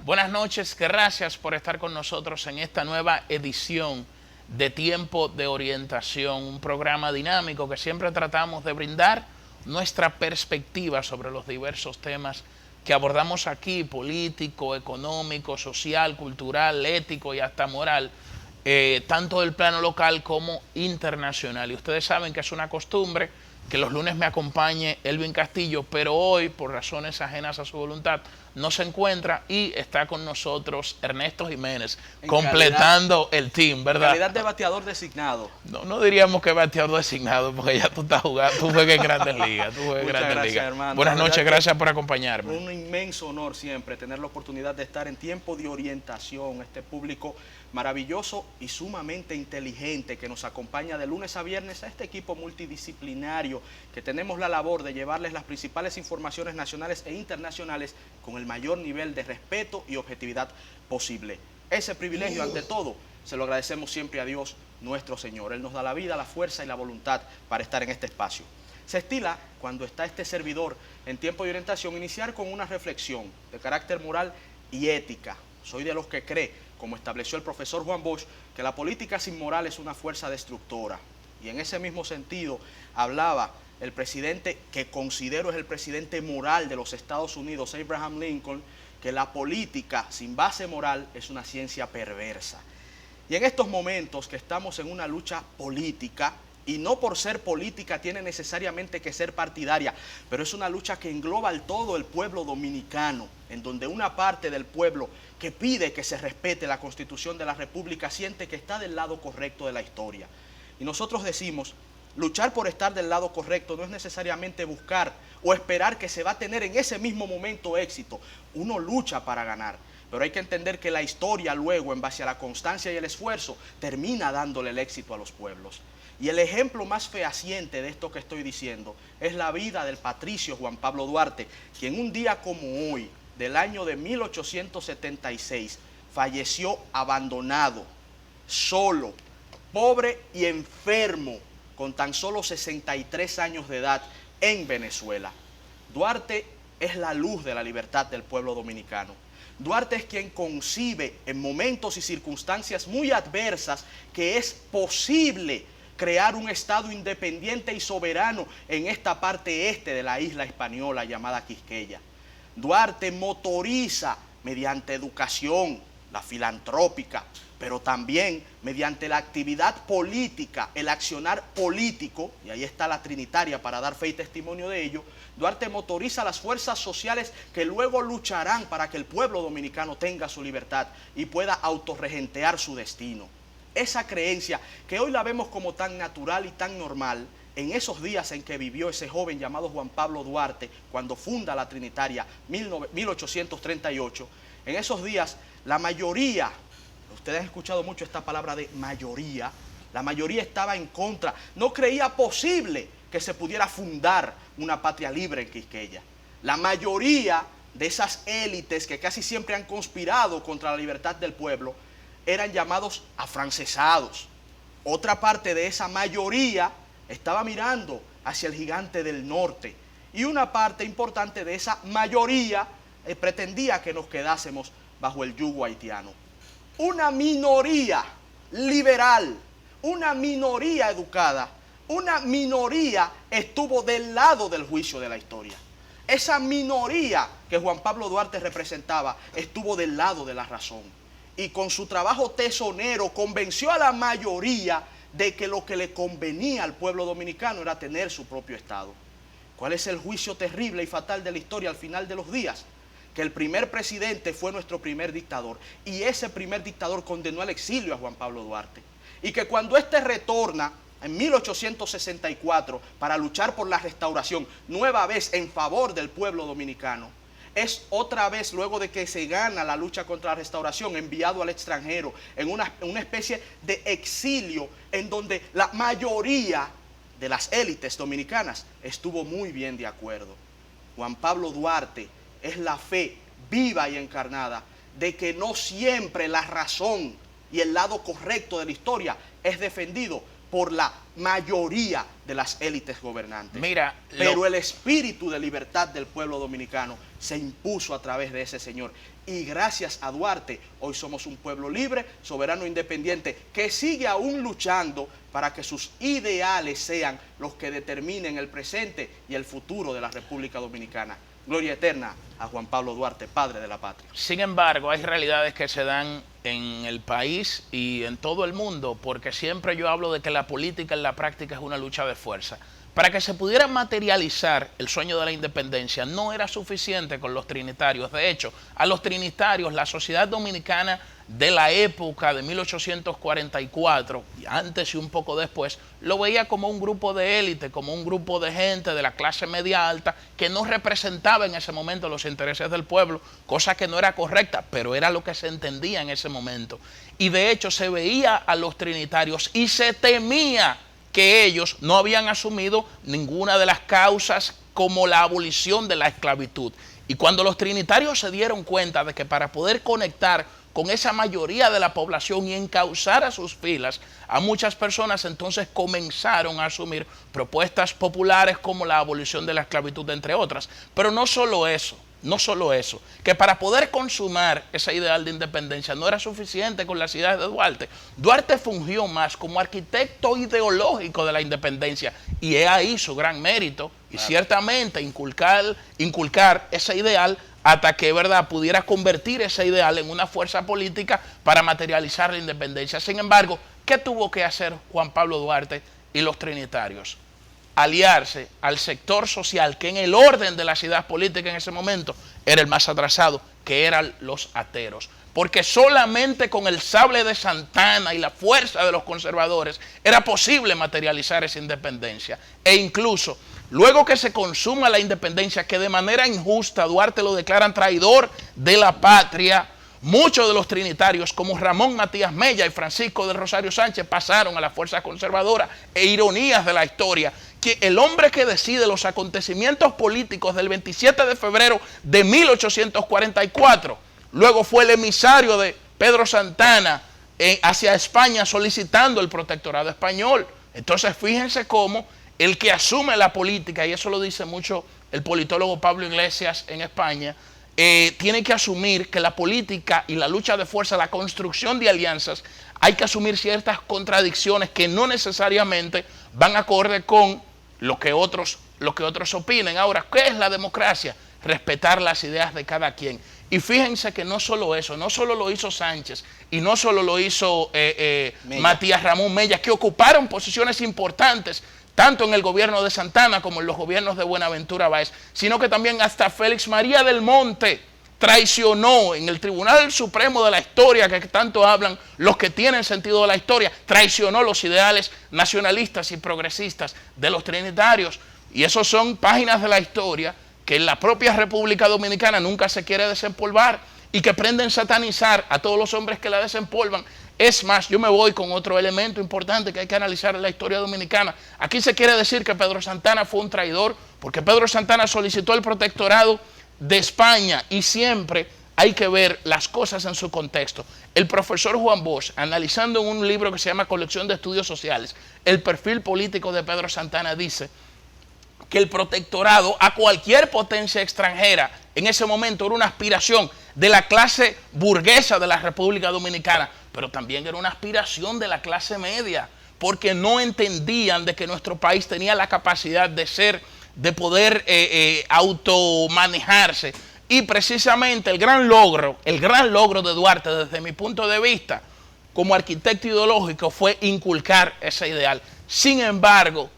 Buenas noches, gracias por estar con nosotros en esta nueva edición de Tiempo de Orientación, un programa dinámico que siempre tratamos de brindar nuestra perspectiva sobre los diversos temas que abordamos aquí, político, económico, social, cultural, ético y hasta moral, tanto del plano local como internacional. Y ustedes saben que es una costumbre que los lunes me acompañe Elvin Castillo, pero hoy, por razones ajenas a su voluntad, no se encuentra y está con nosotros Ernesto Jiménez, completando el team, ¿verdad? Calidad de bateador designado. No diríamos que bateador designado, porque ya tú estás jugando, tú juegas en Grandes Ligas, Hermano. Buenas noches, gracias por acompañarme. Un inmenso honor siempre tener la oportunidad de estar en Tiempo de Orientación, este público maravilloso y sumamente inteligente que nos acompaña de lunes a viernes a este equipo multidisciplinario que tenemos la labor de llevarles las principales informaciones nacionales e internacionales con el mayor nivel de respeto y objetividad posible. Ese privilegio, ante todo, se lo agradecemos siempre a Dios nuestro Señor. Él nos da la vida, la fuerza y la voluntad para estar en este espacio. Se estila, cuando está este servidor en Tiempo de Orientación, iniciar con una reflexión de carácter moral y ética. Soy de los que cree, como estableció el profesor Juan Bosch, que la política sin moral es una fuerza destructora. Y en ese mismo sentido hablaba el presidente que considero es el presidente moral de los Estados Unidos, Abraham Lincoln, que la política sin base moral es una ciencia perversa. Y en estos momentos que estamos en una lucha política, y no por ser política tiene necesariamente que ser partidaria, pero es una lucha que engloba al todo el pueblo dominicano, en donde una parte del pueblo que pide que se respete la Constitución de la República siente que está del lado correcto de la historia. Y nosotros decimos, luchar por estar del lado correcto no es necesariamente buscar o esperar que se va a tener en ese mismo momento éxito. Uno lucha para ganar, pero hay que entender que la historia luego, en base a la constancia y el esfuerzo, termina dándole el éxito a los pueblos. Y el ejemplo más fehaciente de esto que estoy diciendo es la vida del patricio Juan Pablo Duarte, quien un día como hoy, del año de 1876, falleció abandonado, solo, pobre y enfermo, con tan solo 63 años de edad en Venezuela. Duarte es la luz de la libertad del pueblo dominicano. Duarte es quien concibe en momentos y circunstancias muy adversas que es posible crear un Estado independiente y soberano en esta parte este de la isla española llamada Quisqueya. Duarte motoriza mediante educación, la filantrópica, pero también mediante la actividad política, el accionar político, y ahí está la Trinitaria para dar fe y testimonio de ello. Duarte motoriza las fuerzas sociales que luego lucharán para que el pueblo dominicano tenga su libertad y pueda autorregentear su destino. Esa creencia que hoy la vemos como tan natural y tan normal, en esos días en que vivió ese joven llamado Juan Pablo Duarte, cuando funda la Trinitaria, 1838, en esos días la mayoría, ustedes han escuchado mucho esta palabra de mayoría, la mayoría estaba en contra, no creía posible que se pudiera fundar una patria libre en Quisqueya. La mayoría de esas élites que casi siempre han conspirado contra la libertad del pueblo eran llamados afrancesados. Otra parte de esa mayoría estaba mirando hacia el gigante del norte. Y una parte importante de esa mayoría pretendía que nos quedásemos bajo el yugo haitiano. Una minoría liberal, una minoría educada, una minoría estuvo del lado del juicio de la historia. Esa minoría que Juan Pablo Duarte representaba estuvo del lado de la razón. Y con su trabajo tesonero convenció a la mayoría de que lo que le convenía al pueblo dominicano era tener su propio Estado. ¿Cuál es el juicio terrible y fatal de la historia al final de los días? Que el primer presidente fue nuestro primer dictador, y ese primer dictador condenó al exilio a Juan Pablo Duarte. Y que cuando éste retorna en 1864 para luchar por la restauración, nueva vez en favor del pueblo dominicano, es otra vez, luego de que se gana la lucha contra la restauración, enviado al extranjero en una especie de exilio en donde la mayoría de las élites dominicanas estuvo muy bien de acuerdo. Juan Pablo Duarte es la fe viva y encarnada de que no siempre la razón y el lado correcto de la historia es defendido por la mayoría de las élites gobernantes. Mira, pero el espíritu de libertad del pueblo dominicano se impuso a través de ese señor. Y gracias a Duarte, hoy somos un pueblo libre, soberano, independiente, que sigue aún luchando para que sus ideales sean los que determinen el presente y el futuro de la República Dominicana. Gloria eterna a Juan Pablo Duarte, padre de la patria. Sin embargo, hay realidades que se dan en el país y en todo el mundo, porque siempre yo hablo de que la política en la práctica es una lucha de fuerza. Para que se pudiera materializar el sueño de la independencia, no era suficiente con los trinitarios. De hecho, a los trinitarios, la sociedad dominicana de la época de 1844, y antes y un poco después, lo veía como un grupo de élite, como un grupo de gente de la clase media alta que no representaba en ese momento los intereses del pueblo, cosa que no era correcta, pero era lo que se entendía en ese momento. Y de hecho se veía a los trinitarios y se temía que ellos no habían asumido ninguna de las causas como la abolición de la esclavitud. Y cuando los trinitarios se dieron cuenta de que para poder conectar con esa mayoría de la población y encauzar a sus filas, a muchas personas entonces comenzaron a asumir propuestas populares como la abolición de la esclavitud, entre otras. Pero no solo eso, que para poder consumar ese ideal de independencia no era suficiente con las ideas de Duarte. Duarte fungió más como arquitecto ideológico de la independencia y es ahí su gran mérito. Y ciertamente inculcar ese ideal hasta que, ¿verdad?, pudiera convertir ese ideal en una fuerza política para materializar la independencia. Sin embargo, ¿qué tuvo que hacer Juan Pablo Duarte y los trinitarios? Aliarse al sector social que en el orden de las ideas políticas en ese momento era el más atrasado, que eran los ateros. Porque solamente con el sable de Santana y la fuerza de los conservadores era posible materializar esa independencia. E incluso, luego que se consuma la independencia, que de manera injusta Duarte lo declaran traidor de la patria, muchos de los trinitarios, como Ramón Matías Mella y Francisco del Rosario Sánchez, pasaron a la fuerza conservadora. E ironías de la historia, que el hombre que decide los acontecimientos políticos del 27 de febrero de 1844, luego fue el emisario de Pedro Santana hacia España solicitando el protectorado español. Entonces fíjense cómo el que asume la política, y eso lo dice mucho el politólogo Pablo Iglesias en España, tiene que asumir que la política y la lucha de fuerza, la construcción de alianzas, hay que asumir ciertas contradicciones que no necesariamente van acorde con lo que otros opinen. Ahora, ¿qué es la democracia? Respetar las ideas de cada quien. Y fíjense que no solo eso, no solo lo hizo Sánchez y no solo lo hizo Matías Ramón Mella, que ocuparon posiciones importantes tanto en el gobierno de Santana como en los gobiernos de Buenaventura Báez, sino que también hasta Félix María del Monte traicionó en el Tribunal Supremo de la Historia, que tanto hablan los que tienen sentido de la historia, traicionó los ideales nacionalistas y progresistas de los trinitarios. Y esos son páginas de la historia que en la propia República Dominicana nunca se quiere desempolvar y que pretenden satanizar a todos los hombres que la desempolvan. Es más, yo me voy con otro elemento importante que hay que analizar en la historia dominicana. Aquí se quiere decir que Pedro Santana fue un traidor porque Pedro Santana solicitó el protectorado de España, y siempre hay que ver las cosas en su contexto. El profesor Juan Bosch, analizando en un libro que se llama Colección de Estudios Sociales, el perfil político de Pedro Santana, dice que el protectorado a cualquier potencia extranjera en ese momento era una aspiración de la clase burguesa de la República Dominicana, pero también era una aspiración de la clase media, porque no entendían de que nuestro país tenía la capacidad de poder automanejarse. Y precisamente el gran logro de Duarte, desde mi punto de vista, como arquitecto ideológico, fue inculcar ese ideal. Sin embargo,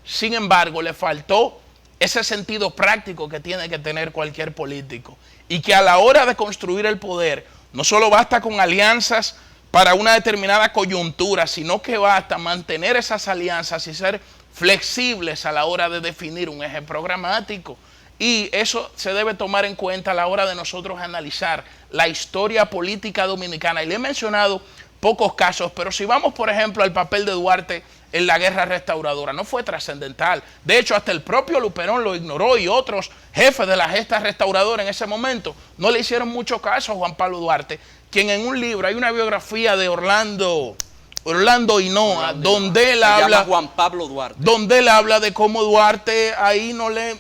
le faltó ese sentido práctico que tiene que tener cualquier político, y que a la hora de construir el poder, no solo basta con alianzas para una determinada coyuntura, sino que basta mantener esas alianzas y ser flexibles a la hora de definir un eje programático. Y eso se debe tomar en cuenta a la hora de nosotros analizar la historia política dominicana. Y le he mencionado pocos casos, pero si vamos, por ejemplo, al papel de Duarte en la guerra restauradora, no fue trascendental. De hecho, hasta el propio Luperón lo ignoró, y otros jefes de la gesta restauradora en ese momento no le hicieron mucho caso a Juan Pablo Duarte, quien en un libro, hay una biografía de Orlando Orlando Hinoa, donde él se llama habla Juan Pablo Duarte. Donde él habla de cómo Duarte ahí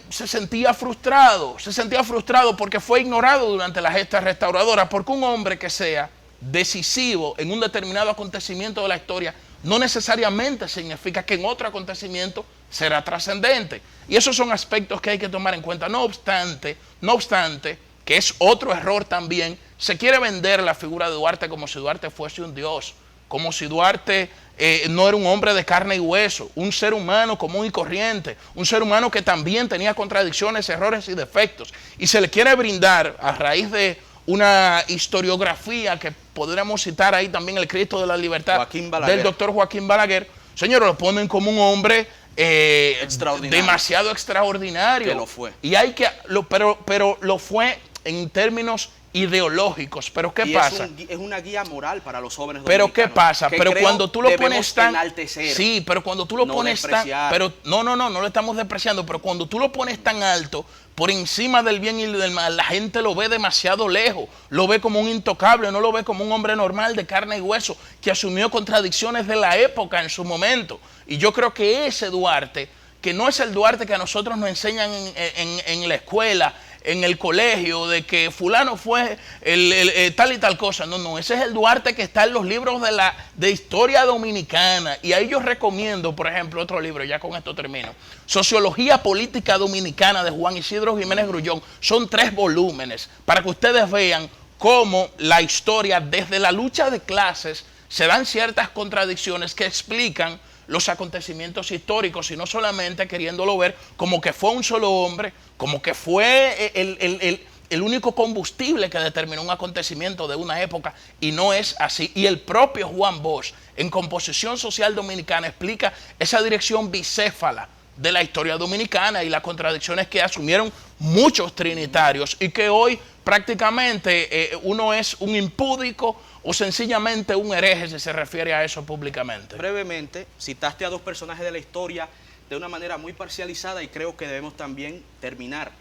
se sentía frustrado porque fue ignorado durante la gesta restauradora, porque un hombre que sea decisivo en un determinado acontecimiento de la historia no necesariamente significa que en otro acontecimiento será trascendente. Y esos son aspectos que hay que tomar en cuenta. No obstante, que es otro error también, se quiere vender la figura de Duarte como si Duarte fuese un dios, como si Duarte no era un hombre de carne y hueso, un ser humano común y corriente, un ser humano que también tenía contradicciones, errores y defectos. Y se le quiere brindar, a raíz de una historiografía que podríamos citar ahí también, El Cristo de la Libertad, del doctor Joaquín Balaguer, señores, lo ponen como un hombre demasiado extraordinario. Que lo fue. Y pero lo fue en términos ideológicos. Pero ¿qué pasa? Es una guía moral para los jóvenes dominicanos. Pero ¿qué pasa? Pero cuando tú lo pones tan... enaltecer, sí, pero cuando tú lo pones despreciar. Pero no lo estamos despreciando, pero cuando tú lo pones tan alto, por encima del bien y del mal, la gente lo ve demasiado lejos, lo ve como un intocable, no lo ve como un hombre normal de carne y hueso, que asumió contradicciones de la época en su momento. Y yo creo que ese Duarte, que no es el Duarte que a nosotros nos enseñan en la escuela, en el colegio, de que fulano fue tal y tal cosa. No, ese es el Duarte que está en los libros de historia dominicana. Y ahí yo recomiendo, por ejemplo, otro libro, ya con esto termino. Sociología Política Dominicana, de Juan Isidro Jiménez Grullón. Son 3 volúmenes para que ustedes vean cómo la historia, desde la lucha de clases, se dan ciertas contradicciones que explican los acontecimientos históricos, y no solamente queriéndolo ver como que fue un solo hombre, como que fue el único combustible que determinó un acontecimiento de una época, y no es así. Y el propio Juan Bosch, en Composición Social Dominicana, explica esa dirección bicéfala de la historia dominicana y las contradicciones que asumieron muchos trinitarios, y que hoy prácticamente uno es un impúdico o sencillamente un hereje si se refiere a eso públicamente. Brevemente, citaste a 2 personajes de la historia de una manera muy parcializada, y creo que debemos también terminar.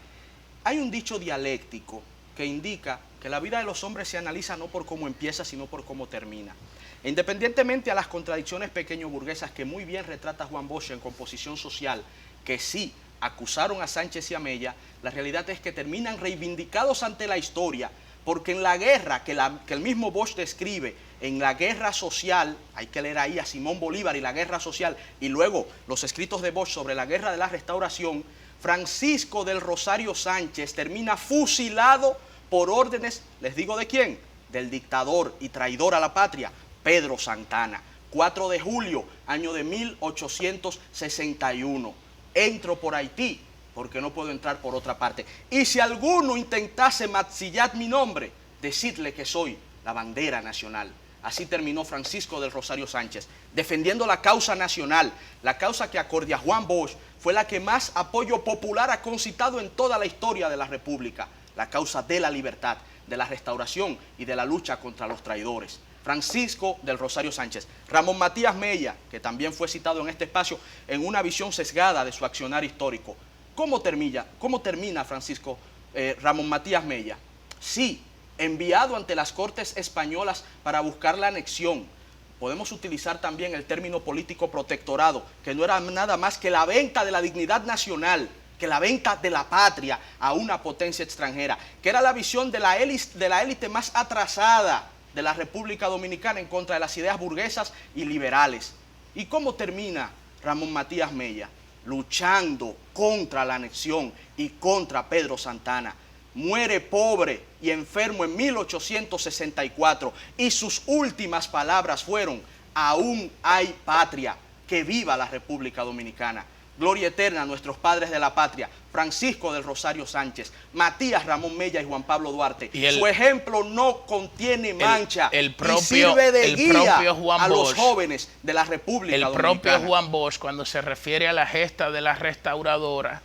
Hay un dicho dialéctico que indica que la vida de los hombres se analiza no por cómo empieza, sino por cómo termina. E independientemente a las contradicciones pequeño burguesas que muy bien retrata Juan Bosch en Composición Social, que sí acusaron a Sánchez y a Mella, la realidad es que terminan reivindicados ante la historia, porque en la guerra que el mismo Bosch describe, en la guerra social, hay que leer ahí a Simón Bolívar y la guerra social, y luego los escritos de Bosch sobre la guerra de la Restauración, Francisco del Rosario Sánchez termina fusilado por órdenes, ¿les digo de quién? Del dictador y traidor a la patria, Pedro Santana. 4 de julio, año de 1861. Entro por Haití, porque no puedo entrar por otra parte. Y si alguno intentase mancillar mi nombre, decidle que soy la bandera nacional. Así terminó Francisco del Rosario Sánchez, defendiendo la causa nacional, la causa que, acorde a Juan Bosch, fue la que más apoyo popular ha concitado en toda la historia de la República, la causa de la libertad, de la restauración y de la lucha contra los traidores. Francisco del Rosario Sánchez. Ramón Matías Mella, que también fue citado en este espacio, en una visión sesgada de su accionar histórico. ¿Cómo termina Francisco Ramón Matías Mella? Sí, enviado ante las Cortes españolas para buscar la anexión. Podemos utilizar también el término político protectorado, que no era nada más que la venta de la dignidad nacional, que la venta de la patria a una potencia extranjera, que era la visión de la élite más atrasada de la República Dominicana en contra de las ideas burguesas y liberales. ¿Y cómo termina Ramón Matías Mella? Luchando contra la anexión y contra Pedro Santana. Muere pobre y enfermo en 1864, y sus últimas palabras fueron: aún hay patria, que viva la República Dominicana. Gloria eterna a nuestros padres de la patria, Francisco del Rosario Sánchez, Matías Ramón Mella y Juan Pablo Duarte. Su ejemplo no contiene mancha y sirve de guía a los jóvenes de la República Dominicana. El propio Juan Bosch, cuando se refiere a la gesta de la restauradora,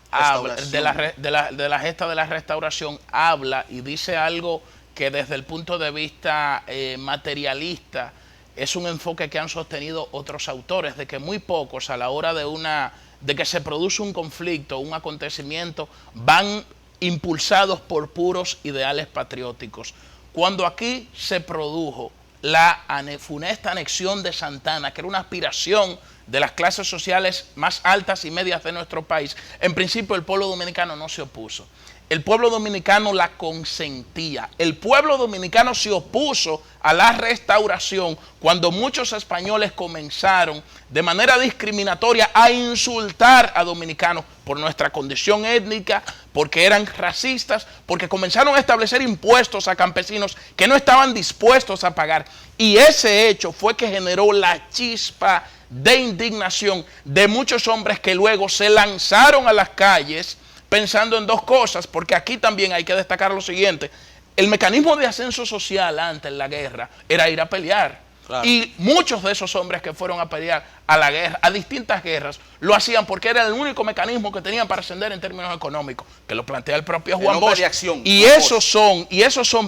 de la gesta de la restauración, habla y dice algo que desde el punto de vista materialista es un enfoque que han sostenido otros autores, de que muy pocos a la hora de que se produce un conflicto, un acontecimiento, van impulsados por puros ideales patrióticos. Cuando aquí se produjo la funesta anexión de Santana, que era una aspiración de las clases sociales más altas y medias de nuestro país, en principio el pueblo dominicano no se opuso. El pueblo dominicano la consentía. El pueblo dominicano se opuso a la restauración cuando muchos españoles comenzaron de manera discriminatoria a insultar a dominicanos por nuestra condición étnica, porque eran racistas, porque comenzaron a establecer impuestos a campesinos que no estaban dispuestos a pagar. Y ese hecho fue que generó la chispa de indignación de muchos hombres que luego se lanzaron a las calles pensando en dos cosas, porque aquí también hay que destacar lo siguiente: el mecanismo de ascenso social antes en la guerra era ir a pelear. Claro. Y muchos de esos hombres que fueron a pelear a la guerra, a distintas guerras, lo hacían porque era el único mecanismo que tenían para ascender en términos económicos, que lo plantea el propio Juan Bosch. Y esos son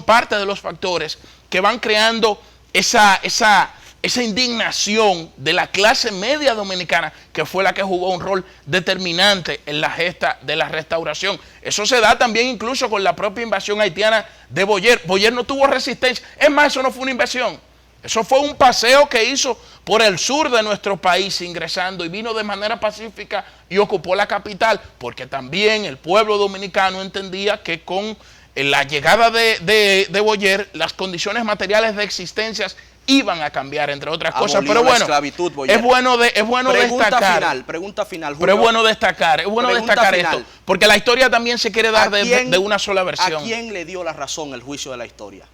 parte de los factores que van creando esa indignación de la clase media dominicana, que fue la que jugó un rol determinante en la gesta de la restauración. Eso se da también incluso con la propia invasión haitiana de Boyer. Boyer no tuvo resistencia. Es más, eso no fue una invasión. Eso fue un paseo que hizo por el sur de nuestro país ingresando y vino de manera pacífica y ocupó la capital, porque también el pueblo dominicano entendía que con la llegada de Boyer las condiciones materiales de existencia iban a cambiar, entre otras cosas. Pero bueno, es bueno destacar. Pregunta final, Julio. Pero es bueno destacar esto, porque la historia también se quiere dar de una sola versión. ¿A quién le dio la razón el juicio de la historia?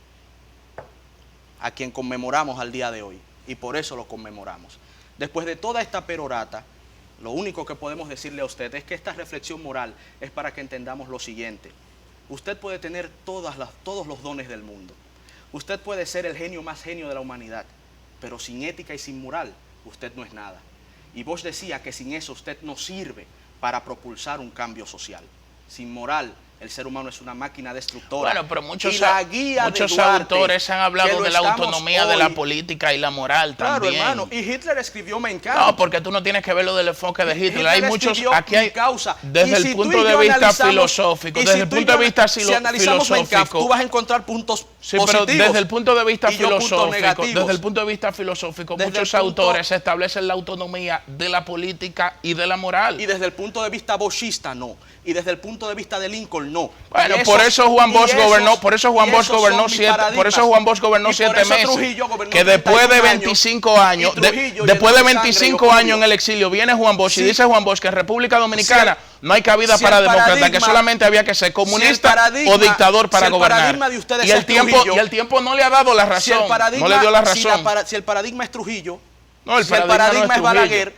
A quien conmemoramos al día de hoy, y por eso lo conmemoramos. Después de toda esta perorata, lo único que podemos decirle a usted es que esta reflexión moral es para que entendamos lo siguiente: usted puede tener todos los dones del mundo, usted puede ser el genio más genio de la humanidad, pero sin ética y sin moral, usted no es nada. Y Bosch decía que sin eso usted no sirve para propulsar un cambio social. Sin moral, el ser humano es una máquina destructora. Bueno, pero muchos autores han hablado de la autonomía de la política y la moral también. Claro, hermano. Y Hitler escribió Mein Kampf. No, porque tú no tienes que verlo del enfoque de Hitler. Hay muchos, aquí hay, desde el punto de vista filosófico, desde el punto de vista filosófico. Si analizamos Mein Kampf, tú vas a encontrar puntos positivos. Pero desde el punto de vista filosófico, muchos autores establecen la autonomía de la política y de la moral. Y desde el punto de vista boschista, no. Y desde el punto de vista de Lincoln, no. Bueno, por eso Juan Bosch gobernó 7 meses. Que después de 25 años, en el exilio, viene Juan Bosch y dice Juan Bosch que en República Dominicana no hay cabida para demócrata, que solamente había que ser comunista o dictador para gobernar. Y el tiempo no le ha dado la razón. No le dio la razón. Si el paradigma es Trujillo, no, el paradigma es Balaguer.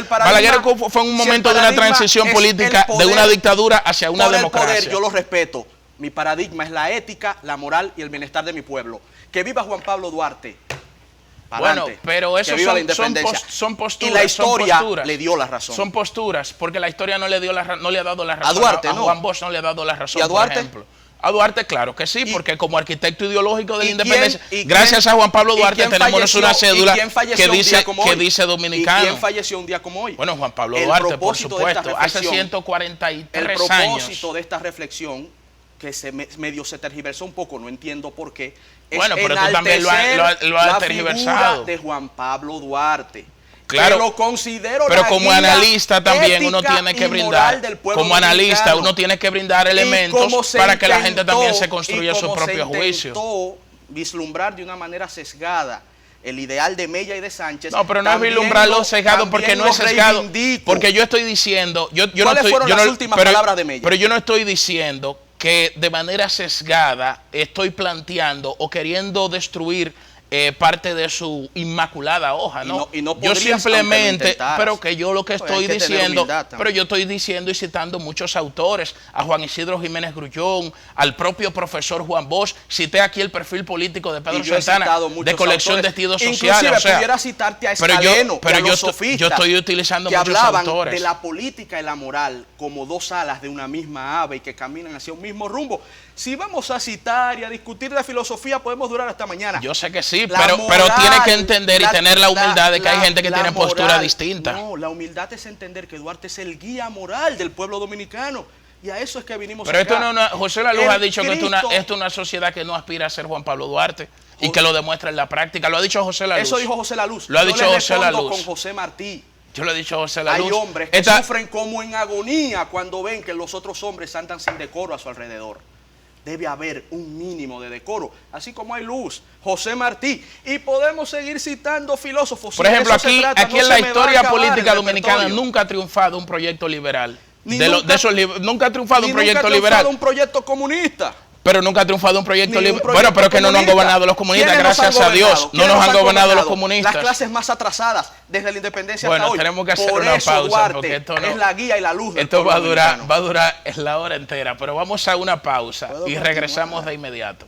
Balaguer fue un momento de una transición política de una dictadura hacia una democracia. Poder, yo lo respeto. Mi paradigma es la ética, la moral y el bienestar de mi pueblo. Que viva Juan Pablo Duarte. Bueno, pero eso son posturas. Y la historia le dio la razón. Son posturas, porque la historia no le ha dado la razón. A Duarte, a Juan Bosch no le ha dado la razón, ¿y a Duarte? Por ejemplo. A Duarte, claro que sí, porque como arquitecto ideológico de la independencia, gracias a Juan Pablo Duarte tenemos una cédula que dice dominicano. ¿Y quién falleció un día como hoy? Bueno, Juan Pablo Duarte, por supuesto, hace 143 años. El propósito de esta reflexión, que medio se tergiversó un poco, no entiendo por qué, es bueno, pero tú también lo has tergiversado. De Juan Pablo Duarte. Claro, lo considero pero como analista también uno tiene que brindar, como analista uno tiene que brindar elementos para que la gente también se construya su propio juicio. Intentó vislumbrar de una manera sesgada el ideal de Mella y de Sánchez. No, pero no es vislumbrarlo sesgado, porque no es sesgado. Porque yo estoy diciendo, ¿cuáles fueron las últimas palabras de Mella? Pero yo no estoy diciendo que de manera sesgada estoy planteando o queriendo destruir parte de su inmaculada hoja, ¿no? Yo simplemente, pero que yo lo que estoy diciendo, pero yo estoy diciendo y citando muchos autores, a Juan Isidro Jiménez Grullón, al propio profesor Juan Bosch, cité aquí el perfil político de Pedro Santana, de colección de estilos sociales. Inclusive pudiera citarte a Escaleno, pero yo estoy utilizando que muchos hablaban autores de la política y la moral como dos alas de una misma ave y que caminan hacia un mismo rumbo. Si vamos a citar y a discutir de filosofía, podemos durar hasta mañana. Yo sé que sí, pero tiene que entender y tener la humildad de que hay gente que tiene postura distinta. No, la humildad es entender que Duarte es el guía moral del pueblo dominicano. Y a eso es que vinimos pero acá. Esto no, José La Luz ha dicho que esto es una sociedad que no aspira a ser Juan Pablo Duarte. y que lo demuestre en la práctica. Lo ha dicho José La Luz. Eso dijo José La Luz. Lo ha dicho José La Luz. Con José Martí. Yo lo he dicho José La Luz. Hay hombres que sufren como en agonía cuando ven que los otros hombres andan sin decoro a su alrededor. Debe haber un mínimo de decoro, así como hay luz. José Martí. Y podemos seguir citando filósofos. Por ejemplo, aquí en la historia política dominicana nunca ha triunfado un proyecto liberal. Nunca ha triunfado un proyecto liberal. Un proyecto comunista. Pero nunca ha triunfado un proyecto liberal. Bueno, pero es que no nos han gobernado los comunistas, gracias a Dios. No nos han gobernado los comunistas. Las clases más atrasadas desde la independencia hasta hoy. Bueno, tenemos que hacer una pausa porque esto no, es la guía y la luz. Esto va a durar la hora entera. Pero vamos a una pausa y regresamos de inmediato.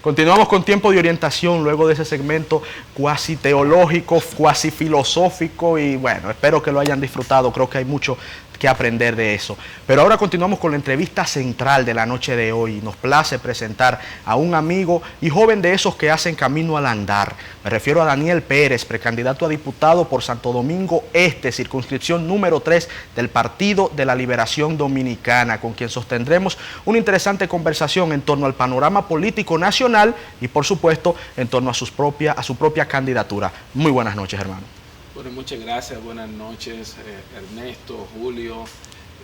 Continuamos con Tiempo de Orientación luego de ese segmento cuasi teológico, cuasi filosófico y bueno, espero que lo hayan disfrutado, creo que hay mucho que aprender de eso. Pero ahora continuamos con la entrevista central de la noche de hoy. Nos place presentar a un amigo y joven de esos que hacen camino al andar. Me refiero a Daniel Pérez, precandidato a diputado por Santo Domingo Este, circunscripción número 3 del Partido de la Liberación Dominicana, con quien sostendremos una interesante conversación en torno al panorama político nacional y, por supuesto, en torno a su propia candidatura. Muy buenas noches, hermano. Bueno, muchas gracias, buenas noches Ernesto, Julio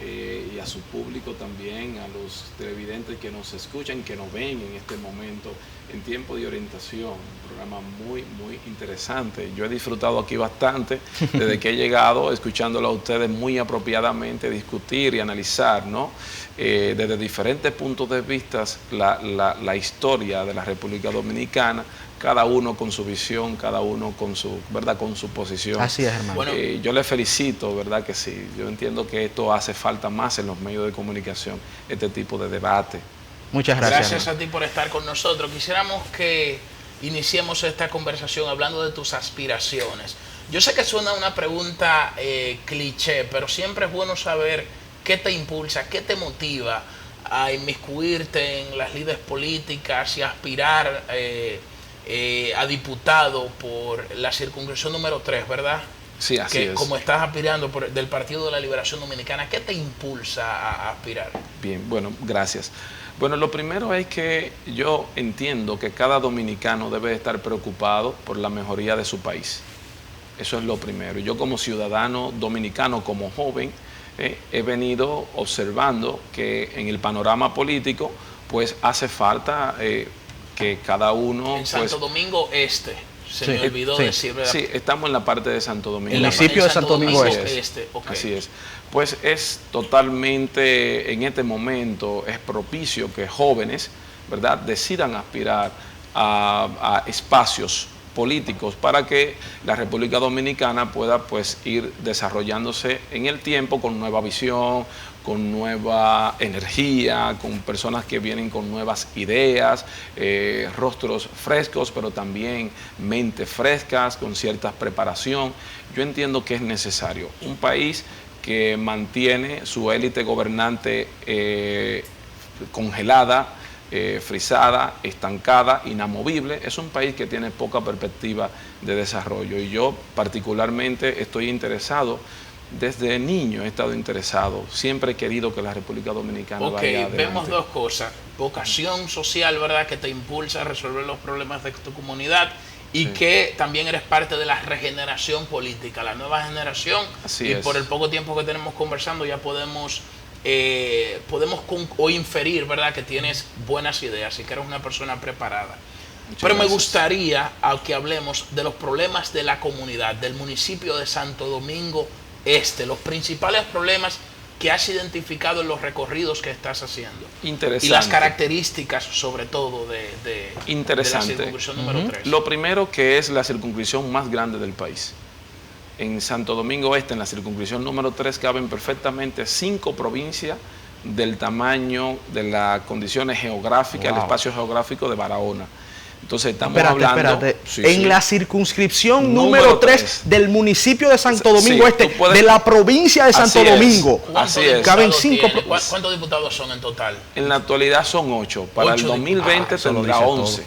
y a su público también, a los televidentes que nos escuchan, que nos ven en este momento en Tiempo de Orientación, un programa muy interesante. Yo he disfrutado aquí bastante desde que he llegado, escuchándolo a ustedes muy apropiadamente, discutir y analizar, ¿no? Desde diferentes puntos de vista la historia de la República Dominicana, cada uno con su visión, cada uno con su, ¿verdad?, con su posición. Así es, hermano. Bueno, yo le felicito, ¿verdad?, que sí. Yo entiendo que esto hace falta más en los medios de comunicación, este tipo de debate. Muchas gracias. Gracias a ti por estar con nosotros. Quisiéramos que iniciemos esta conversación hablando de tus aspiraciones. Yo sé que suena una pregunta cliché, pero siempre es bueno saber qué te impulsa, qué te motiva a inmiscuirte en las lides políticas y aspirar a diputado por la circunscripción número 3, ¿verdad? Sí, así es. Como estás aspirando del Partido de la Liberación Dominicana, ¿qué te impulsa a aspirar? Bien, bueno, gracias. Bueno, lo primero es que yo entiendo que cada dominicano debe estar preocupado por la mejoría de su país. Eso es lo primero. Yo como ciudadano dominicano, como joven, he venido observando que en el panorama político pues hace falta que cada uno... En Santo Domingo Este, me olvidó decir, ¿verdad? Sí, estamos en la parte de Santo Domingo. El municipio de Santo Domingo Este. Okay. Así es. Pues es totalmente, en este momento, es propicio que jóvenes, ¿verdad?, decidan aspirar a espacios políticos para que la República Dominicana pueda pues ir desarrollándose en el tiempo con nueva visión, con nueva energía, con personas que vienen con nuevas ideas, rostros frescos, pero también mentes frescas, con cierta preparación. Yo entiendo que es necesario. Un país que mantiene su élite gobernante congelada, frisada, estancada, inamovible, es un país que tiene poca perspectiva de desarrollo. Y yo particularmente estoy interesado, desde niño he estado interesado, siempre he querido que la República Dominicana vaya adelante. Vemos dos cosas: vocación social, ¿verdad?, que te impulsa a resolver los problemas de tu comunidad, y que también eres parte de la regeneración política, la nueva generación. Así es. Por el poco tiempo que tenemos conversando ya podemos inferir, ¿verdad?, que tienes buenas ideas y que eres una persona preparada. Pero me gustaría que hablemos de los problemas de la comunidad, del municipio de Santo Domingo Este, los principales problemas que has identificado en los recorridos que estás haciendo. Interesante. Y las características, sobre todo, de la circunscripción número 3. Lo primero, que es la circunscripción más grande del país. En Santo Domingo Este, en la circunscripción número 3, caben perfectamente 5 provincias del tamaño de las condiciones geográficas, el espacio geográfico de Barahona. Entonces estamos hablando... En la circunscripción número 3 del municipio de Santo Domingo Este, de la provincia de Santo Domingo. Así es. Caben 5. ¿Cuántos diputados son en total? En la actualidad son 8. Para el 2020 tendrá 11.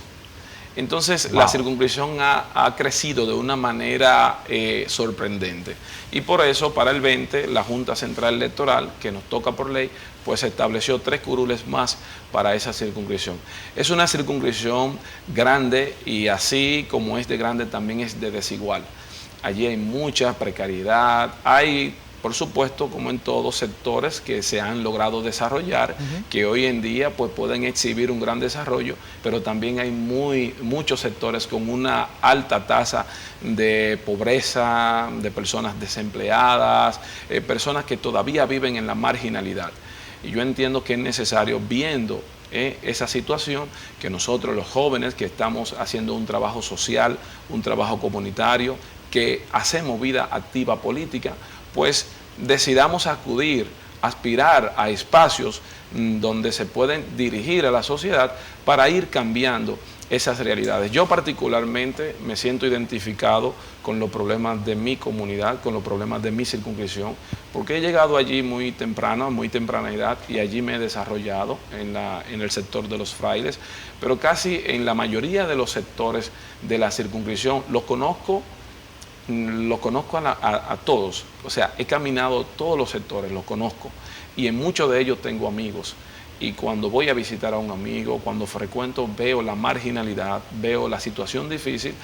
Entonces, la circunscripción ha crecido de una manera sorprendente. Y por eso, para el 20, la Junta Central Electoral, que nos toca por ley, pues estableció 3 curules más para esa circunscripción. Es una circunscripción grande y así como es de grande, también es de desigual. Allí hay mucha precariedad, hay, por supuesto, como en todos, sectores que se han logrado desarrollar, que hoy en día pues pueden exhibir un gran desarrollo, pero también hay muchos sectores con una alta tasa de pobreza, de personas desempleadas, personas que todavía viven en la marginalidad. Y yo entiendo que es necesario, viendo esa situación, que nosotros los jóvenes que estamos haciendo un trabajo social, un trabajo comunitario, que hacemos vida activa política, pues decidamos aspirar a espacios donde se pueden dirigir a la sociedad para ir cambiando esas realidades. Yo particularmente me siento identificado con los problemas de mi comunidad, con los problemas de mi circunscripción, porque he llegado allí muy temprano, a muy temprana edad, y allí me he desarrollado en el sector de los frailes, pero casi en la mayoría de los sectores de la circunscripción los conozco a todos. O sea, he caminado todos los sectores, los conozco, y en muchos de ellos tengo amigos. Y cuando voy a visitar a un amigo, cuando frecuento, veo la marginalidad, veo la situación difícil,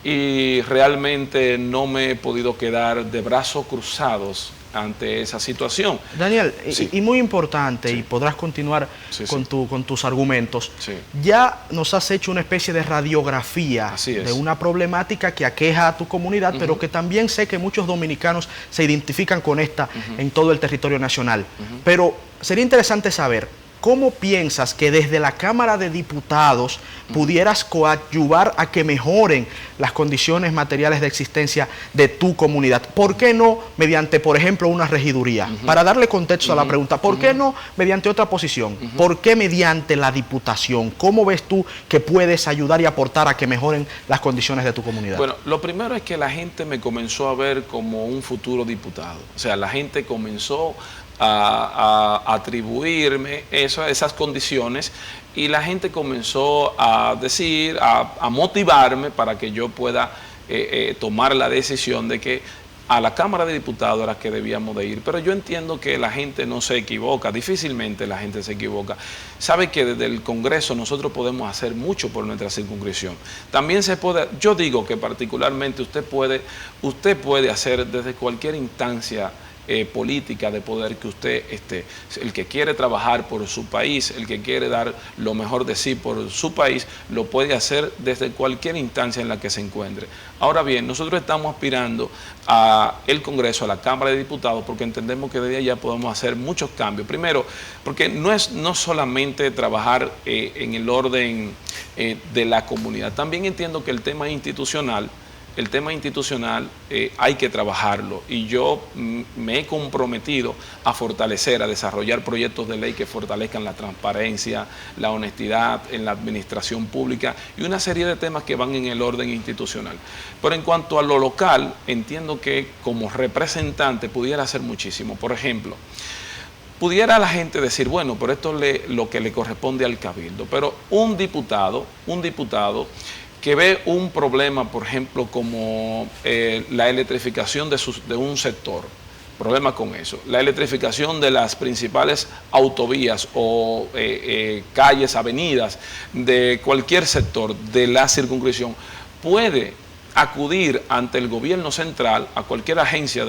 y realmente no me he podido quedar de brazos cruzados ante esa situación. Daniel, Sí. y muy importante, Sí. y podrás continuar Sí, con, sí. con tus argumentos, Sí. ya nos has hecho una especie de radiografía Así es. de una problemática que aqueja a tu comunidad, pero que también sé que muchos dominicanos se identifican con esta en todo el territorio nacional. Pero sería interesante saber, ¿cómo piensas que desde la Cámara de Diputados pudieras coadyuvar a que mejoren las condiciones materiales de existencia de tu comunidad? ¿Por qué no mediante, por ejemplo, una regiduría? Para darle contexto a la pregunta, ¿por qué no mediante otra posición? ¿Por qué mediante la diputación? ¿Cómo ves tú que puedes ayudar y aportar a que mejoren las condiciones de tu comunidad? Bueno, lo primero es que la gente me comenzó a ver como un futuro diputado. O sea, la gente comenzó a atribuirme esas condiciones, y la gente comenzó a decir, a motivarme para que yo pueda tomar la decisión de que a la Cámara de Diputados era que debíamos de ir. Pero yo entiendo que la gente no se equivoca, difícilmente la gente se equivoca. Sabe que desde el Congreso nosotros podemos hacer mucho por nuestra circunscripción. También se puede, yo digo que particularmente usted puede hacer desde cualquier instancia política de poder que usted esté. El que quiere trabajar por su país, el que quiere dar lo mejor de sí por su país, lo puede hacer desde cualquier instancia en la que se encuentre. Ahora bien, nosotros estamos aspirando al Congreso, a la Cámara de Diputados, porque entendemos que desde allá podemos hacer muchos cambios. Primero, porque no solamente trabajar en el orden de la comunidad, también entiendo que el tema institucional hay que trabajarlo, y yo me he comprometido a fortalecer, a desarrollar proyectos de ley que fortalezcan la transparencia, la honestidad en la administración pública y una serie de temas que van en el orden institucional. Pero en cuanto a lo local, entiendo que como representante pudiera hacer muchísimo. Por ejemplo, pudiera la gente decir, bueno, pero esto es lo que le corresponde al cabildo, pero un diputado que ve un problema, por ejemplo, como la electrificación de un sector, problema con eso, la electrificación de las principales autovías o calles, avenidas de cualquier sector de la circunscripción, puede acudir ante el gobierno central, a cualquier agencia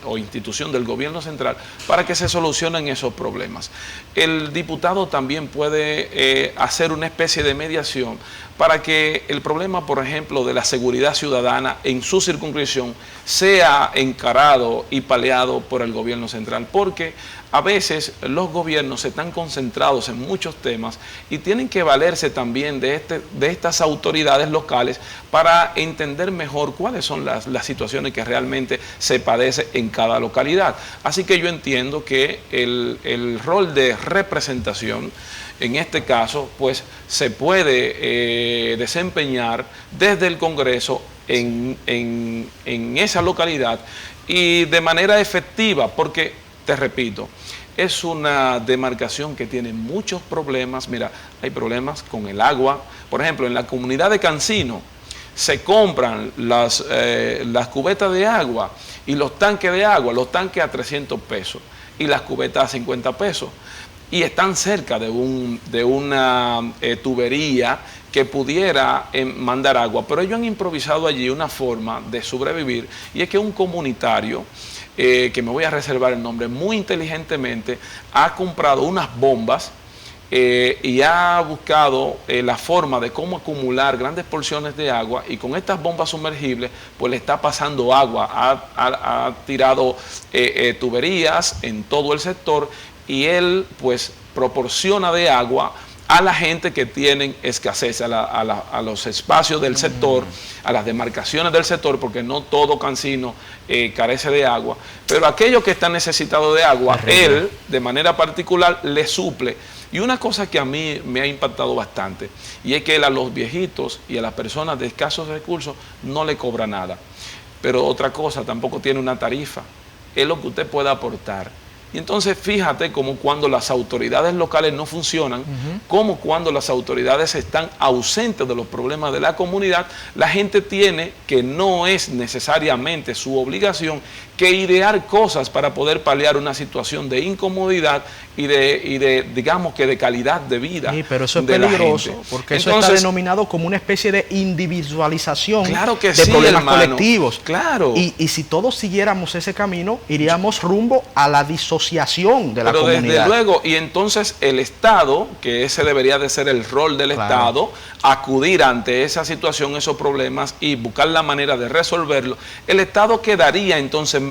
o institución del gobierno central, para que se solucionen esos problemas. El diputado también puede hacer una especie de mediación para que el problema, por ejemplo, de la seguridad ciudadana en su circunscripción sea encarado y paliado por el gobierno central, porque a veces los gobiernos están concentrados en muchos temas y tienen que valerse también de estas autoridades locales para entender mejor cuáles son las situaciones que realmente se padecen en cada localidad. Así que yo entiendo que el rol de representación, en este caso, pues se puede desempeñar desde el Congreso en esa localidad y de manera efectiva, porque, te repito, Es una demarcación que tiene muchos problemas. Mira, hay problemas con el agua. Por ejemplo, en la comunidad de Cancino se compran las cubetas de agua y los tanques de agua, los tanques a 300 pesos y las cubetas a 50 pesos. Y están cerca de una tubería que pudiera mandar agua. Pero ellos han improvisado allí una forma de sobrevivir, y es que un comunitario, que me voy a reservar el nombre, muy inteligentemente ha comprado unas bombas y ha buscado la forma de cómo acumular grandes porciones de agua, y con estas bombas sumergibles pues le está pasando agua, ha tirado tuberías en todo el sector, y él pues proporciona de agua a la gente que tienen escasez, a los espacios del sector, a las demarcaciones del sector, porque no todo Cancino carece de agua, pero aquellos que están necesitados de agua, él de manera particular les suple. Y una cosa que a mí me ha impactado bastante, y es que él a los viejitos y a las personas de escasos recursos no le cobra nada. Pero otra cosa, tampoco tiene una tarifa, es lo que usted pueda aportar. Y entonces fíjate cómo cuando las autoridades locales no funcionan, como cuando las autoridades están ausentes de los problemas de la comunidad, la gente tiene, que no es necesariamente su obligación, que idear cosas para poder paliar una situación de incomodidad y digamos que de calidad de vida. Sí, pero eso es peligroso, porque entonces, eso está denominado como una especie de individualización, claro que de sí, problemas hermano, colectivos. Claro. Y si todos siguiéramos ese camino, iríamos rumbo a la disociación de la comunidad. Desde luego, y entonces el Estado, que ese debería de ser el rol del Estado, acudir ante esa situación, esos problemas y buscar la manera de resolverlo, el Estado quedaría entonces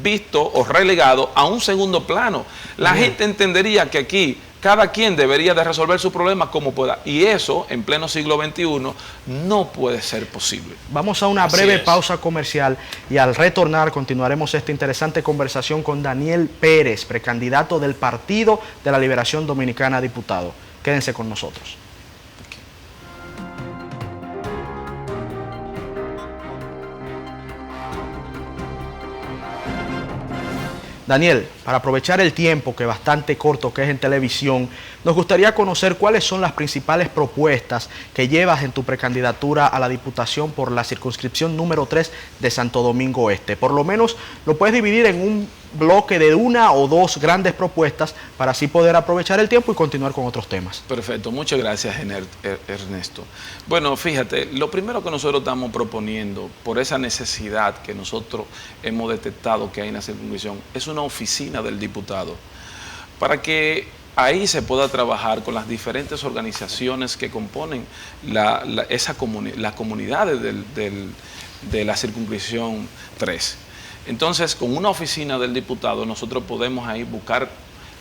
visto o relegado a un segundo plano. La gente entendería que aquí cada quien debería de resolver su problema como pueda, y eso en pleno siglo XXI no puede ser posible. Vamos a una breve pausa comercial, y al retornar continuaremos esta interesante conversación con Daniel Pérez, precandidato del Partido de la Liberación Dominicana a diputado. Quédense con nosotros. Daniel, para aprovechar el tiempo, que bastante corto que es en televisión, nos gustaría conocer cuáles son las principales propuestas que llevas en tu precandidatura a la Diputación por la circunscripción número 3 de Santo Domingo Este. Por lo menos lo puedes dividir en un bloque de una o dos grandes propuestas para así poder aprovechar el tiempo y continuar con otros temas. Perfecto, muchas gracias, Ernesto. Bueno, fíjate, lo primero que nosotros estamos proponiendo, por esa necesidad que nosotros hemos detectado que hay en la circunscripción, es una oficina del diputado, para que ahí se pueda trabajar con las diferentes organizaciones que componen las comunidades de la circunscripción 3. Entonces, con una oficina del diputado, nosotros podemos ahí buscar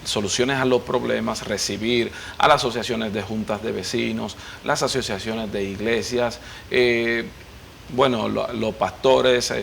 soluciones a los problemas, recibir a las asociaciones de juntas de vecinos, las asociaciones de iglesias, bueno, los pastores,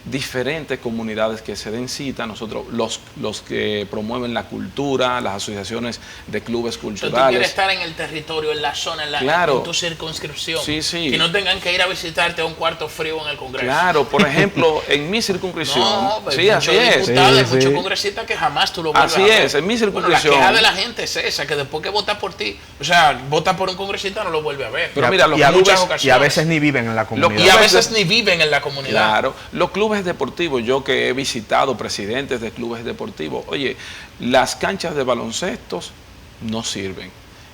diferentes comunidades que se den cita, nosotros los que promueven la cultura, las asociaciones de clubes culturales. Entonces, tú quieres estar en el territorio, en la zona, en tu circunscripción. Sí, sí. Que no tengan que ir a visitarte a un cuarto frío en el Congreso. Claro, por ejemplo, en mi circunscripción. No, sí, así es. Muchos congresistas que jamás tú lo vuelvas así a ver. es, en mi circunscripción. Bueno, la queja de la gente es esa, que después que vota por ti, o sea, vota por un congresista, no lo vuelve a ver. Pero mira, y a veces ni viven en la comunidad. Y a veces ni viven en la comunidad. Claro, los clubes deportivos, yo que he visitado presidentes de clubes deportivos, oye, las canchas de baloncestos no sirven,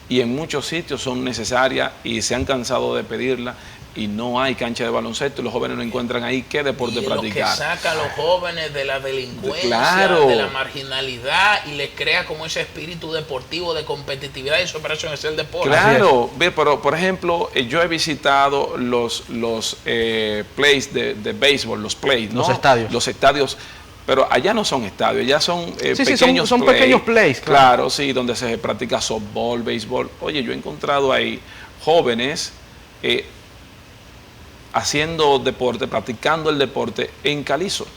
y en muchos sitios son necesarias y se han cansado de pedirla, y no hay cancha de baloncesto, y los jóvenes no encuentran ahí qué deporte practicar. Lo que saca a los jóvenes de la delincuencia, claro, de la marginalidad, y les crea como ese espíritu deportivo de competitividad, y eso para eso es el deporte. Claro, pero por ejemplo, yo he visitado los plays de béisbol, los plays, ¿no? Los estadios. Pero allá no son estadios, allá son pequeños son pequeños plays. Claro, sí, donde se practica softball, béisbol. Oye, yo he encontrado ahí jóvenes haciendo deporte, practicando el deporte en calizos,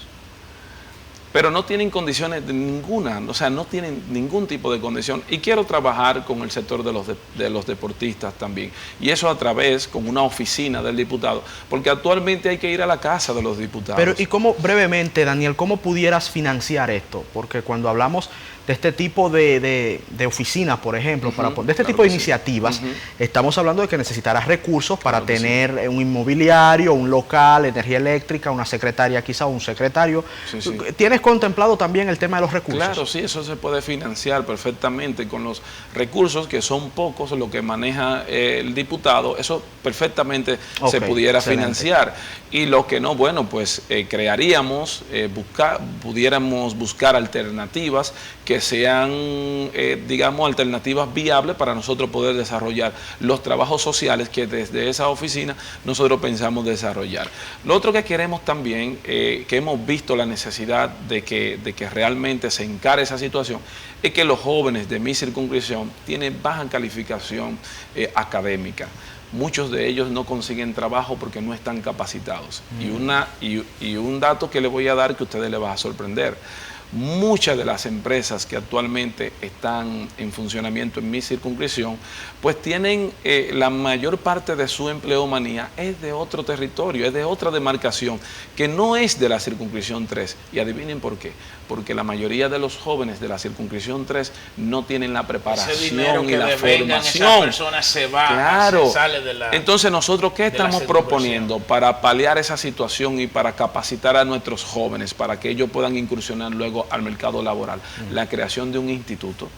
pero no tienen condiciones de ninguna, o sea, no tienen ningún tipo de condición, y quiero trabajar con el sector de los deportistas también, y eso a través, con una oficina del diputado, porque actualmente hay que ir a la casa de los diputados. Pero, y cómo, brevemente, Daniel, ¿cómo pudieras financiar esto? Porque cuando hablamos este tipo de oficinas, por ejemplo, de este tipo de iniciativas, estamos hablando de que necesitarás recursos para tener un inmobiliario, un local, energía eléctrica, una secretaria quizá, un secretario. ¿Tienes contemplado también el tema de los recursos? Claro, sí, eso se puede financiar perfectamente con los recursos, que son pocos, lo que maneja el diputado, eso perfectamente se pudiera financiar. Y lo que no, bueno, pues crearíamos, pudiéramos buscar alternativas que sean, digamos, alternativas viables para nosotros poder desarrollar los trabajos sociales que desde esa oficina nosotros pensamos desarrollar. Lo otro que queremos también, que hemos visto la necesidad de que realmente se encare esa situación, es que los jóvenes de mi circunscripción tienen baja calificación académica. Muchos de ellos no consiguen trabajo porque no están capacitados. Y un dato que le voy a dar que a ustedes les va a sorprender. Muchas de las empresas que actualmente están en funcionamiento en mi circunscripción, pues tienen la mayor parte de su empleomanía es de otro territorio, es de otra demarcación, que no es de la circunscripción 3. Y adivinen por qué. Porque la mayoría de los jóvenes de la circunscripción 3 no tienen la preparación y la formación. Esa persona se va, claro. Se sale de la... Entonces nosotros, ¿qué estamos proponiendo para paliar esa situación y para capacitar a nuestros jóvenes para que ellos puedan incursionar luego al mercado laboral? La creación de un instituto.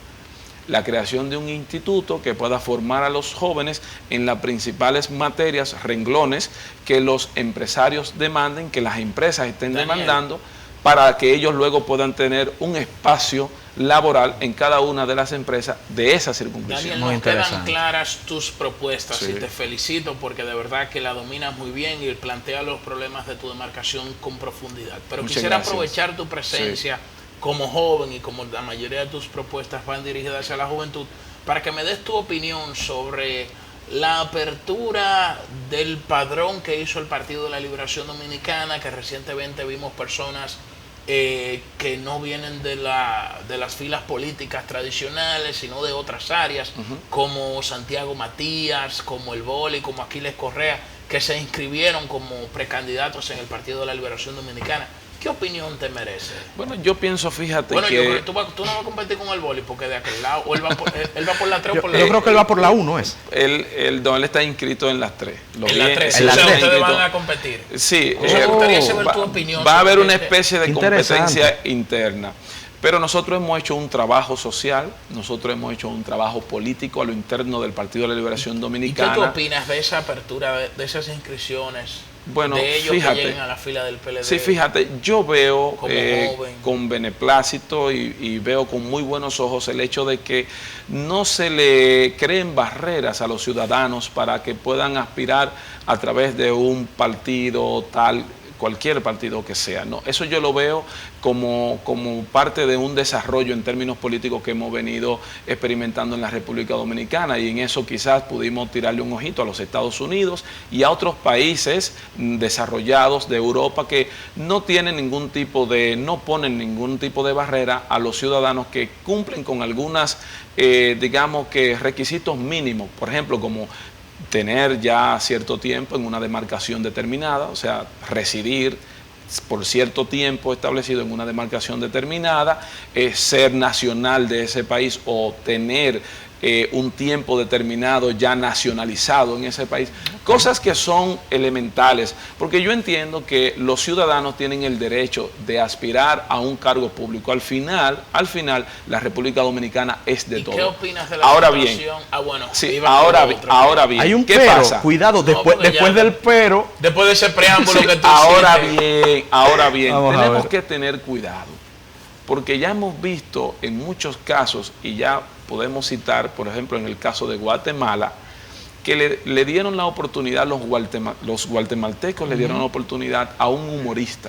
La creación de un instituto que pueda formar a los jóvenes en las principales materias, renglones, que los empresarios demanden, que las empresas estén demandando, para que ellos luego puedan tener un espacio laboral en cada una de las empresas de esa circunscripción. Daniel, nos quedan claras tus propuestas y te felicito porque de verdad que la dominas muy bien y planteas los problemas de tu demarcación con profundidad. Pero quisiera aprovechar tu presencia como joven y como la mayoría de tus propuestas van dirigidas hacia la juventud, para que me des tu opinión sobre la apertura del padrón que hizo el Partido de la Liberación Dominicana, que recientemente vimos personas que no vienen de las filas políticas tradicionales, sino de otras áreas, como Santiago Matías, como el Boli, como Aquiles Correa, que se inscribieron como precandidatos en el Partido de la Liberación Dominicana. ¿Qué opinión te merece? Bueno, yo pienso, fíjate bueno, que... yo creo que tú no vas a competir con el Boli, porque de aquel lado, o él va por la 3 o por la 1. Yo creo que él va por la 1, ¿es? Él está inscrito en las 3. En las 3, o sea, ustedes van a competir. Sí. Me gustaría saber tu opinión. Va a haber una especie de competencia interna. Pero nosotros hemos hecho un trabajo social, nosotros hemos hecho un trabajo político a lo interno del Partido de la Liberación Dominicana. ¿Y qué tú opinas de esa apertura, de esas inscripciones? Bueno, de ellos fíjate, que lleguen a la fila del PLD. Sí, fíjate, yo veo joven, con beneplácito y veo con muy buenos ojos el hecho de que no se le creen barreras a los ciudadanos para que puedan aspirar a través de un partido tal, cualquier partido que sea. No, eso yo lo veo como parte de un desarrollo en términos políticos que hemos venido experimentando en la República Dominicana, y en eso quizás pudimos tirarle un ojito a los Estados Unidos y a otros países desarrollados de Europa que no tienen ningún tipo de, no ponen ningún tipo de barrera a los ciudadanos que cumplen con algunas, digamos que requisitos mínimos, por ejemplo, como tener ya cierto tiempo en una demarcación determinada, o sea, residir por cierto tiempo establecido en una demarcación determinada, ser nacional de ese país o tener un tiempo determinado ya nacionalizado en ese país, cosas que son elementales, porque yo entiendo que los ciudadanos tienen el derecho de aspirar a un cargo público. Al final, la República Dominicana es de todos. ¿Qué opinas de la situación? Bueno, sí, ahora bien. Hay un ¿Qué pero, pasa? Cuidado, después del pero. Después de ese preámbulo que tú ahora hiciste. bien, tenemos que tener cuidado, porque ya hemos visto en muchos casos, y ya podemos citar, por ejemplo, en el caso de Guatemala, que le dieron la oportunidad, los guatemaltecos le dieron la oportunidad a un humorista.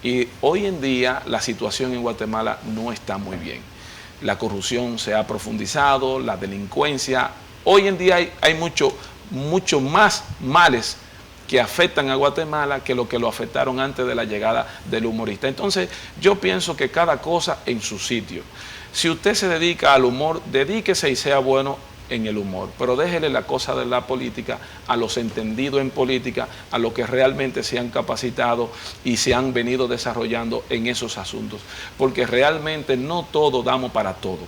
Y hoy en día la situación en Guatemala no está muy bien. La corrupción se ha profundizado, la delincuencia. Hoy en día hay mucho más males que afectan a Guatemala que lo afectaron antes de la llegada del humorista. Entonces, yo pienso que cada cosa en su sitio. Si usted se dedica al humor, dedíquese y sea bueno en el humor. Pero déjele la cosa de la política a los entendidos en política, a los que realmente se han capacitado y se han venido desarrollando en esos asuntos. Porque realmente no todo damos para todo.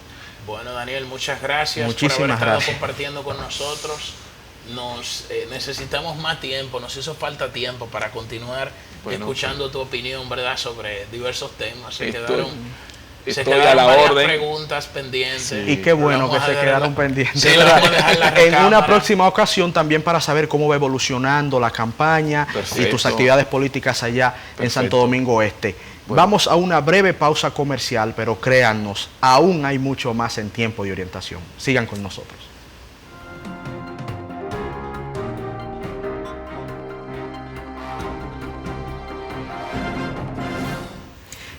Bueno, Daniel, muchas gracias Muchísimas por haber estado gracias. compartiendo con nosotros. Necesitamos más tiempo, nos hizo falta tiempo para continuar escuchando tu opinión, ¿verdad?, sobre diversos temas. Se quedaron a la varias orden. preguntas pendientes. Sí. Y qué bueno Vamos que a se dejar quedaron pendientes. Sí, vamos a dejar la En recámara. una próxima ocasión también para saber cómo va evolucionando la campaña y Perfecto. tus actividades políticas allá en Santo Domingo Este. Bueno. Vamos a una breve pausa comercial, pero créannos, aún hay mucho más en Tiempo de Orientación. Sigan con nosotros.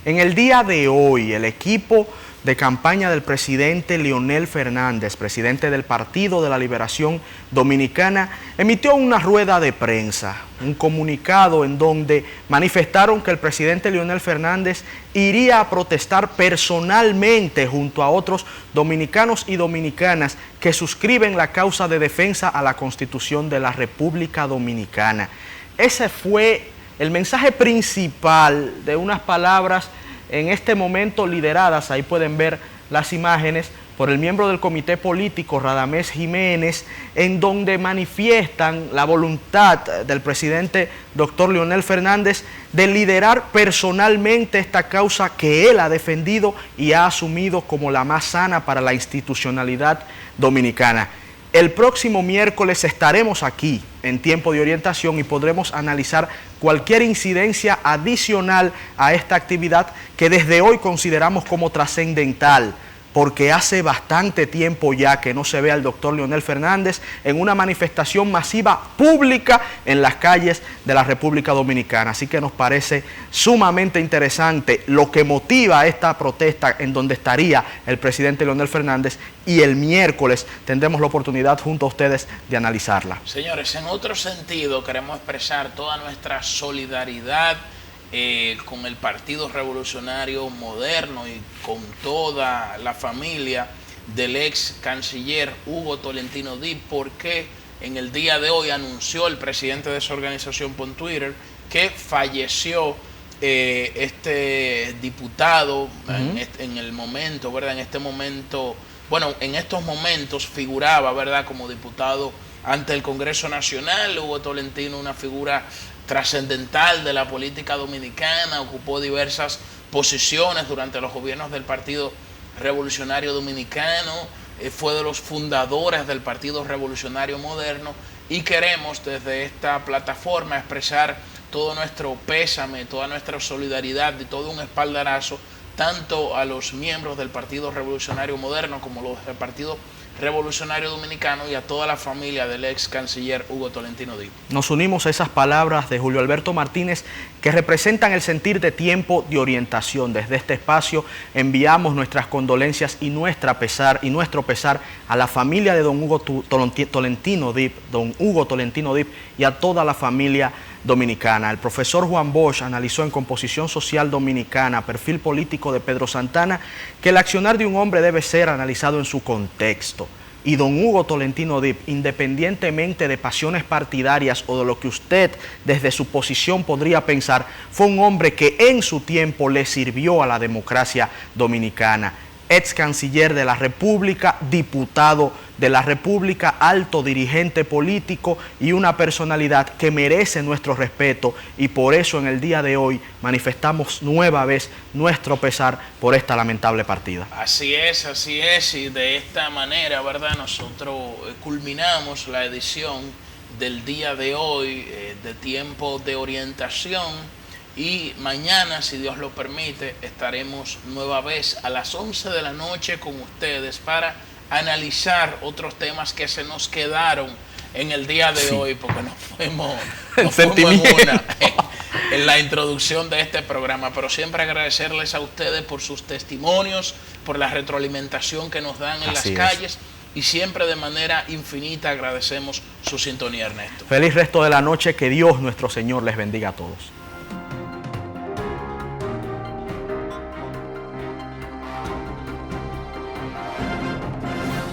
En el día de hoy, el equipo de campaña del presidente Leonel Fernández, presidente del Partido de la Liberación Dominicana, emitió una rueda de prensa, un comunicado en donde manifestaron que el presidente Leonel Fernández iría a protestar personalmente junto a otros dominicanos y dominicanas que suscriben la causa de defensa a la Constitución de la República Dominicana. Ese fue el mensaje principal de unas palabras en este momento lideradas, ahí pueden ver las imágenes, por el miembro del comité político Radamés Jiménez, en donde manifiestan la voluntad del presidente doctor Leonel Fernández de liderar personalmente esta causa que él ha defendido y ha asumido como la más sana para la institucionalidad dominicana. El próximo miércoles estaremos aquí en Tiempo de Orientación y podremos analizar cualquier incidencia adicional a esta actividad que desde hoy consideramos como trascendental, porque hace bastante tiempo ya que no se ve al doctor Leonel Fernández en una manifestación masiva pública en las calles de la República Dominicana. Así que nos parece sumamente interesante lo que motiva esta protesta en donde estaría el presidente Leonel Fernández, y el miércoles tendremos la oportunidad junto a ustedes de analizarla. Señores, en otro sentido queremos expresar toda nuestra solidaridad con el Partido Revolucionario Moderno y con toda la familia del ex canciller Hugo Tolentino Dipp, porque en el día de hoy anunció el presidente de esa organización por Twitter que falleció este diputado en el momento, ¿verdad? En este momento, bueno, en estos momentos figuraba, ¿verdad?, como diputado ante el Congreso Nacional. Hugo Tolentino, una figura trascendental de la política dominicana, ocupó diversas posiciones durante los gobiernos del Partido Revolucionario Dominicano, fue de los fundadores del Partido Revolucionario Moderno, y queremos desde esta plataforma expresar todo nuestro pésame, toda nuestra solidaridad y todo un espaldarazo tanto a los miembros del Partido Revolucionario Moderno como los del Partido Revolucionario Dominicano y a toda la familia del ex canciller Hugo Tolentino Dipp. Nos unimos a esas palabras de Julio Alberto Martínez que representan el sentir de Tiempo de Orientación. Desde este espacio enviamos nuestras condolencias y nuestro pesar a la familia de don Hugo Tolentino Dipp, y a toda la familia dominicana. El profesor Juan Bosch analizó en Composición Social Dominicana, perfil político de Pedro Santana, que el accionar de un hombre debe ser analizado en su contexto. Y don Hugo Tolentino Dipp, independientemente de pasiones partidarias o de lo que usted desde su posición podría pensar, fue un hombre que en su tiempo le sirvió a la democracia dominicana. Ex canciller de la República, diputado de la República, alto dirigente político y una personalidad que merece nuestro respeto, y por eso en el día de hoy manifestamos nueva vez nuestro pesar por esta lamentable partida. Así es, y de esta manera, ¿verdad?, nosotros culminamos la edición del día de hoy de Tiempo de Orientación. Y mañana, si Dios lo permite, estaremos nueva vez a las 11 de la noche con ustedes para analizar otros temas que se nos quedaron en el día de hoy, porque nos fuimos en la introducción de este programa. Pero siempre agradecerles a ustedes por sus testimonios, por la retroalimentación que nos dan en las calles. Y siempre de manera infinita agradecemos su sintonía, Ernesto. Feliz resto de la noche, que Dios nuestro Señor les bendiga a todos.